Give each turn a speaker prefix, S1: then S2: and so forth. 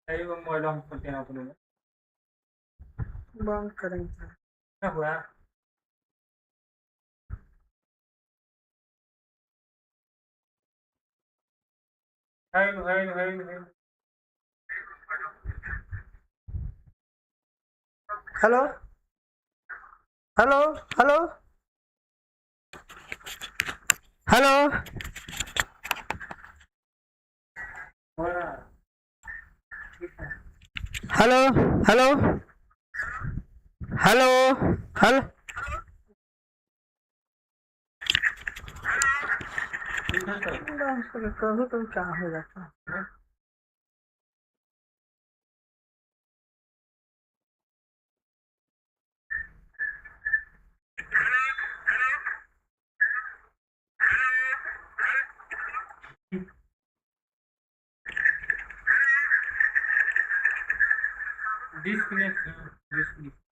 S1: कई वो mobile on करते हैं आप लोग।
S2: बंद करेंगे।
S1: क्या हुआ? Hello hello hello hello.
S2: Hello hello hello hello
S1: बोला। ठीक है।
S2: हेलो हेलो हेलो हेलो
S1: ठीक है सर।
S2: कहो तो क्या हो जाता है।
S1: Disconnect disconnect